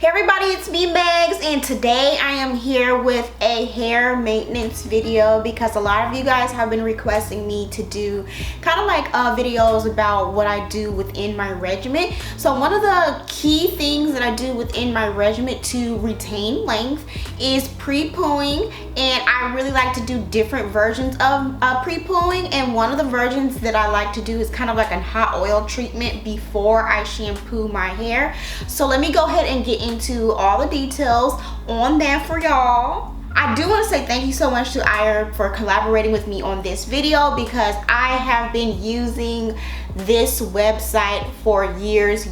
Hey everybody, it's me Megs, and today I am here with a hair maintenance video because a lot of you guys have been requesting me to do kind of like videos about what I do within my regimen. So one of the key things that I do within my regimen to retain length is pre-pooing, and I really like to do different versions of pre-pooing, and one of the versions that I like to do is kind of like a hot oil treatment before I shampoo my hair. So let me go ahead and get into all the details on that for y'all. I do want to say thank you so much to iHerb for collaborating with me on this video, because I have been using this website for years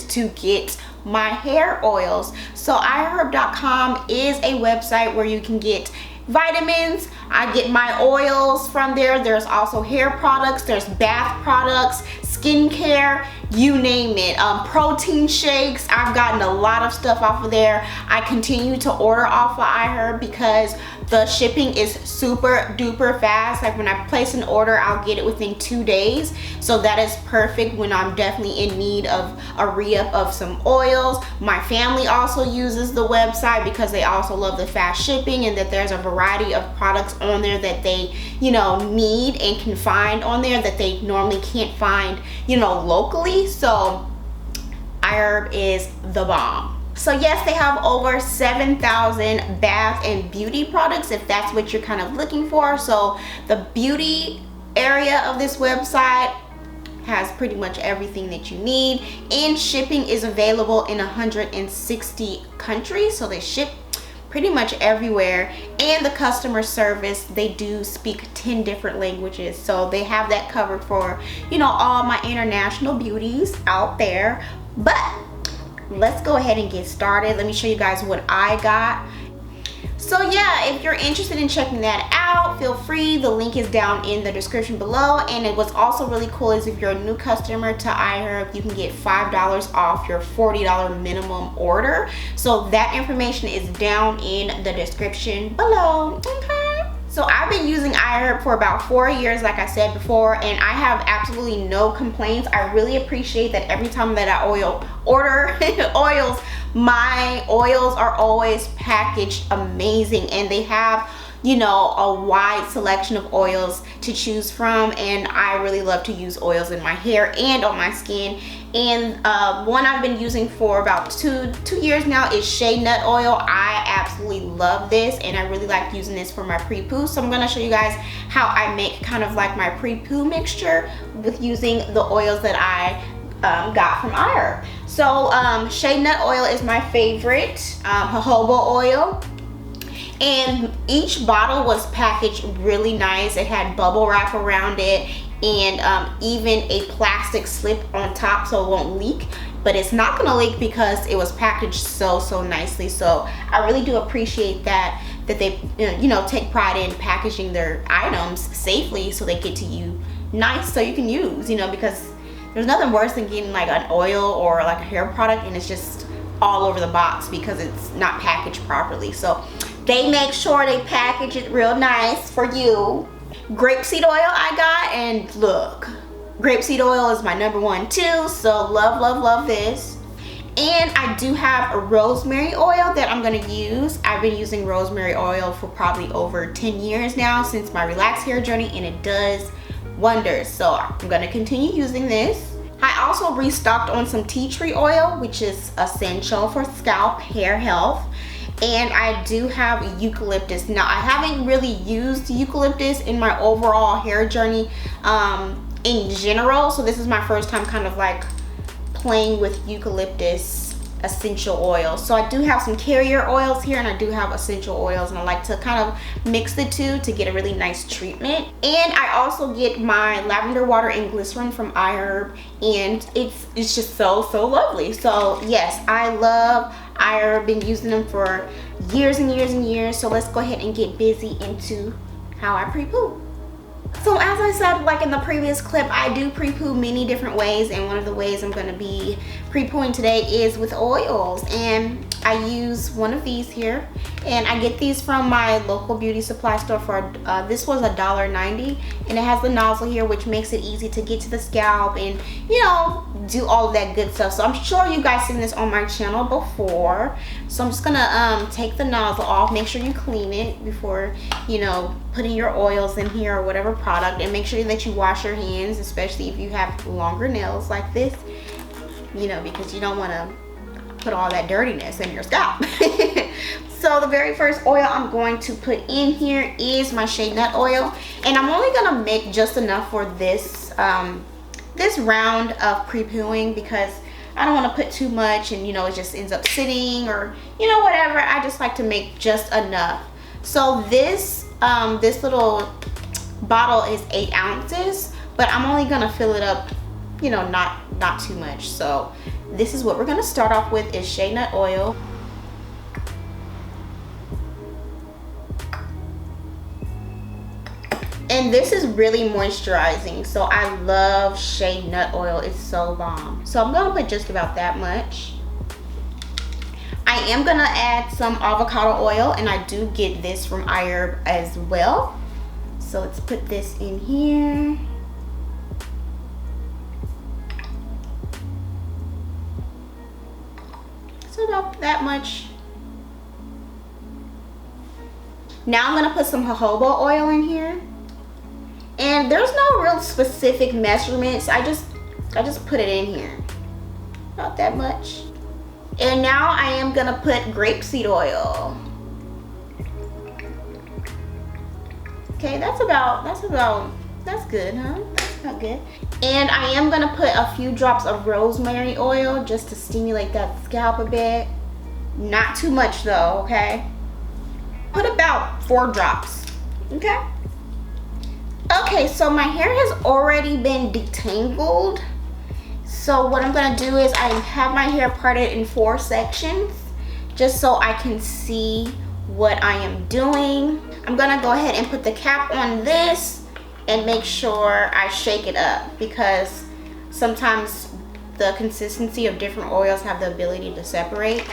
to get my hair oils. So iHerb.com is a website where you can get vitamins. I get my oils from there. There's also hair products, there's bath products, skincare, you name it. Protein shakes. I've gotten a lot of stuff off of there. I continue to order off of iHerb because the shipping is super duper fast. Like when I place an order, I'll get it within 2 days. So that is perfect when I'm definitely in need of a re-up of some oils. My family also uses the website because they also love the fast shipping, and that there's a variety of products on there that they, need and can find on there that they normally can't find, locally. So iHerb is the bomb. So yes, they have over 7,000 bath and beauty products if that's what you're kind of looking for. So the beauty area of this website has pretty much everything that you need, and shipping is available in 160 countries. So they ship pretty much everywhere, and the customer service, they do speak 10 different languages, so they have that covered for all my international beauties out there. But let's go ahead and get started. Let me show you guys what I got. So yeah, if you're interested in checking that out, feel free. The link is down in the description below. And what's also really cool is if you're a new customer to iHerb, you can get $5 off your $40 minimum order. So that information is down in the description below. Okay. So I've been using iHerb for about 4 years, like I said before, and I have absolutely no complaints. I really appreciate that every time that I order oils, my oils are always packaged amazing, and they have a wide selection of oils to choose from, and I really love to use oils in my hair and on my skin. And one I've been using for about two years now is shea nut oil. I absolutely love this, and I really like using this for my pre-poo. So I'm going to show you guys how I make kind of like my pre-poo mixture with using the oils that I got from iHerb. So shea nut oil is my favorite, jojoba oil. And each bottle was packaged really nice. It had bubble wrap around it, and even a plastic slip on top so it won't leak. But it's not gonna leak because it was packaged so nicely. So I really do appreciate that they take pride in packaging their items safely so they get to you nice so you can use, because there's nothing worse than getting like an oil or like a hair product and it's just all over the box because it's not packaged properly. So they make sure they package it real nice for you. Grapeseed oil I got, and look, grapeseed oil is my #1 too, so love this. And I do have a rosemary oil that I'm gonna use. I've been using rosemary oil for probably over 10 years now since my relaxed hair journey, and it does wonders. So I'm gonna continue using this. I also restocked on some tea tree oil, which is essential for scalp hair health. And I do have eucalyptus. Now I haven't really used eucalyptus in my overall hair journey in general, so this is my first time kind of like playing with eucalyptus essential oils. So I do have some carrier oils here, and I do have essential oils, and I like to kind of mix the two to get a really nice treatment. And I also get my lavender water and glycerin from iHerb, and it's just so lovely. So yes, I love iHerb. Been using them for years and years. So let's go ahead and get busy into how I pre-poo. So as I said, like in the previous clip, I do pre-poo many different ways, and one of the ways I'm going to be pre-pooing today is with oils. And I use one of these here, and I get these from my local beauty supply store for this was $1.90, and it has the nozzle here, which makes it easy to get to the scalp and do all of that good stuff. So I'm sure you guys seen this on my channel before. So I'm just gonna take the nozzle off. Make sure you clean it before, you know, putting your oils in here or whatever product, and make sure that you wash your hands, especially if you have longer nails like this, you know, because you don't want to put all that dirtiness in your scalp. So the very first oil I'm going to put in here is my shea nut oil, and I'm only gonna make just enough for this this round of pre-pooing, because I don't want to put too much and, you know, it just ends up sitting or, you know, whatever. I just like to make just enough. So this this little bottle is 8 ounces, but I'm only gonna fill it up, you know, not too much. So this is what we're gonna start off with, is shea nut oil. And this is really moisturizing, so I love shea nut oil. It's so bomb. So I'm gonna put just about that much. I am gonna add some avocado oil, and I do get this from iHerb as well. So let's put this in here. So about that much. Now I'm gonna put some jojoba oil in here. And there's no real specific measurements. I just put it in here. About that much. And now I am gonna put grapeseed oil. Okay, that's good, huh? That's not good. And I am gonna put a few drops of rosemary oil just to stimulate that scalp a bit. Not too much though, okay? Put about 4 drops, okay? Okay, so my hair has already been detangled. So what I'm gonna do is I have my hair parted in 4 sections just so I can see what I am doing. I'm gonna go ahead and put the cap on this and make sure I shake it up, because sometimes the consistency of different oils have the ability to separate.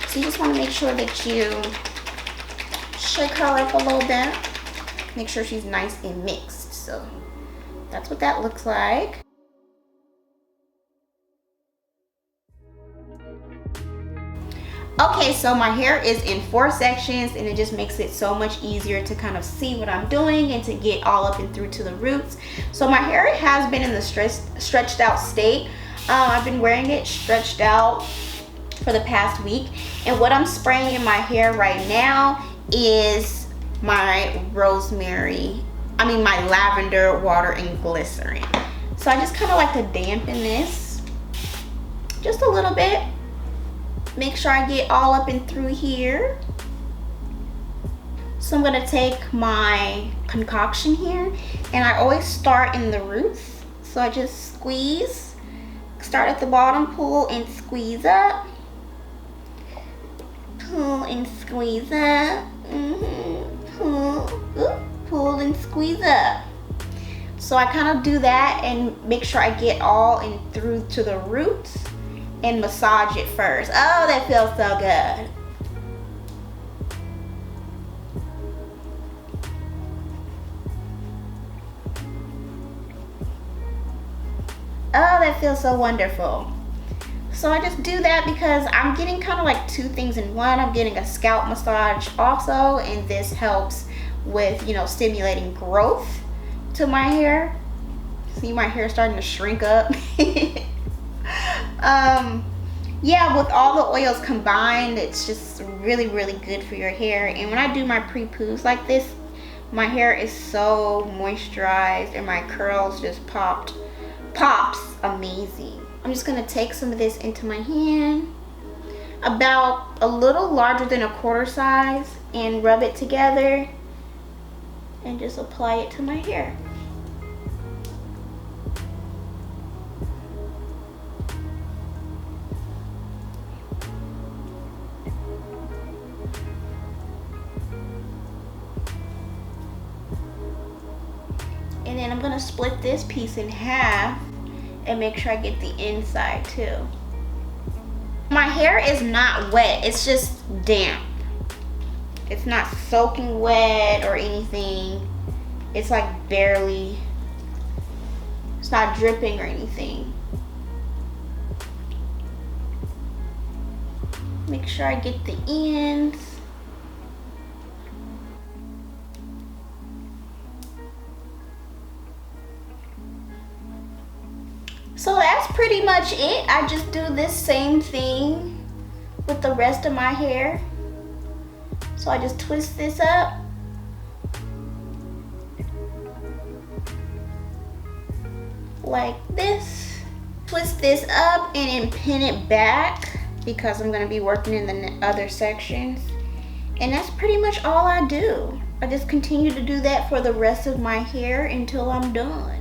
So you just wanna make sure that you shake her up a little bit. Make sure she's nice and mixed. So that's what that looks like. Okay, so my hair is in 4 sections, and it just makes it so much easier to kind of see what I'm doing and to get all up and through to the roots. So my hair has been in the stretched out state. I've been wearing it stretched out for the past week, and what I'm spraying in my hair right now is my my lavender water and glycerin. So I just kind of like to dampen this just a little bit. Make sure I get all up and through here. So I'm gonna take my concoction here, and I always start in the roots. So I just squeeze, start at the bottom, pull and squeeze up. Pull and squeeze up. Pull and squeeze up. So I kind of do that and make sure I get all in through to the roots and massage it first. Oh, that feels so good. Oh, that feels so wonderful. So I just do that because I'm getting kind of like 2 things in one. I'm getting a scalp massage also, and this helps with, you know, stimulating growth to my hair. See my hair starting to shrink up. Yeah, with all the oils combined, it's just really good for your hair. And when I do my pre-poos like this, my hair is so moisturized and my curls just pops amazing. I'm just gonna take some of this into my hand, about a little larger than a quarter size, and rub it together and just apply it to my hair. And then I'm gonna split this piece in half and make sure I get the inside too. My hair is not wet, it's just damp. It's not soaking wet or anything. It's like barely, it's not dripping or anything. Make sure I get the ends. So that's pretty much it. I just do this same thing with the rest of my hair. So I just twist this up. Like this. Twist this up and then pin it back because I'm gonna be working in the other sections. And that's pretty much all I do. I just continue to do that for the rest of my hair until I'm done.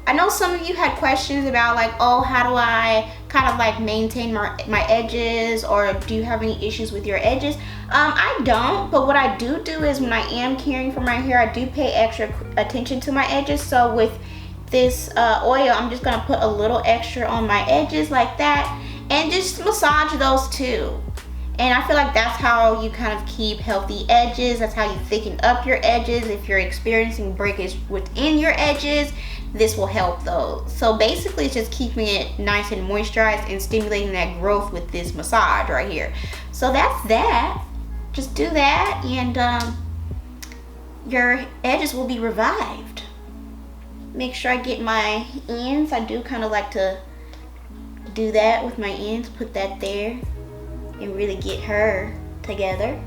I know some of you had questions about like, oh, how do I kind of like maintain my edges, or do you have any issues with your edges? I don't, but what I do is when I am caring for my hair, I do pay extra attention to my edges. So with this oil, I'm just gonna put a little extra on my edges like that and just massage those too. And I feel like that's how you kind of keep healthy edges. That's how you thicken up your edges. If you're experiencing breakage within your edges, this will help those. So basically it's just keeping it nice and moisturized and stimulating that growth with this massage right here. So that's that. Just do that and your edges will be revived. Make sure I get my ends. I do kind of like to do that with my ends. Put that there and really get her together.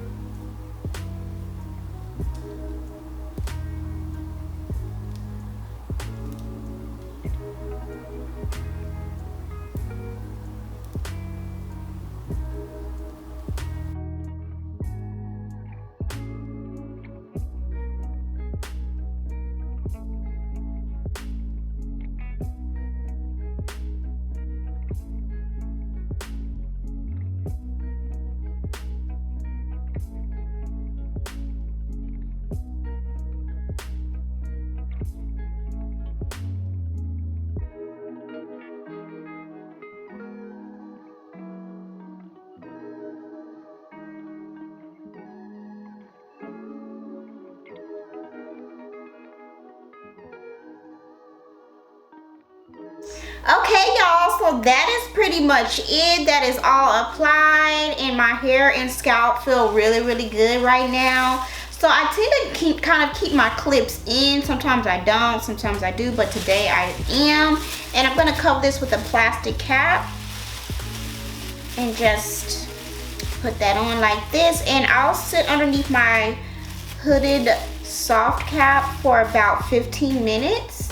Okay, y'all, so that is pretty much it. That is all applied, and my hair and scalp feel really good right now. So I tend to kind of keep my clips in. Sometimes I don't, sometimes I do, but today I am. And I'm gonna cover this with a plastic cap and just put that on like this. And I'll sit underneath my hooded soft cap for about 15 minutes.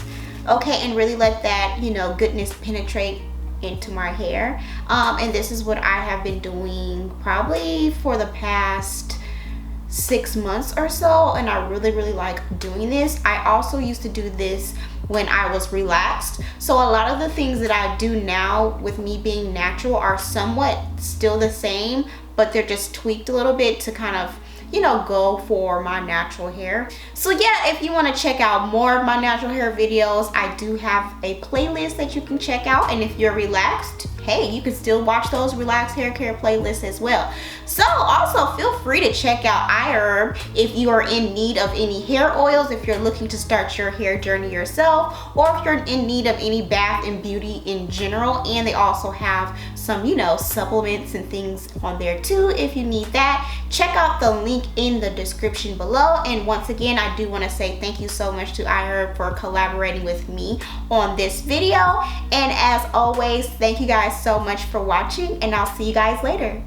Okay, and really let that, you know, goodness penetrate into my hair. And this is what I have been doing probably for the past 6 months or so, and I really like doing this. I also used to do this when I was relaxed. So a lot of the things that I do now with me being natural are somewhat still the same, but they're just tweaked a little bit to kind of, you know, go for my natural hair. So yeah, if you want to check out more of my natural hair videos, I do have a playlist that you can check out. And if you're relaxed, hey, you can still watch those relaxed hair care playlists as well. So also feel free to check out iHerb if you are in need of any hair oils, if you're looking to start your hair journey yourself, or if you're in need of any bath and beauty in general. And they also have some, you know, supplements and things on there too if you need that. Check out the link in the description below. And once again, I do want to say thank you so much to iHerb for collaborating with me on this video. And as always, thank you guys so much for watching, and I'll see you guys later.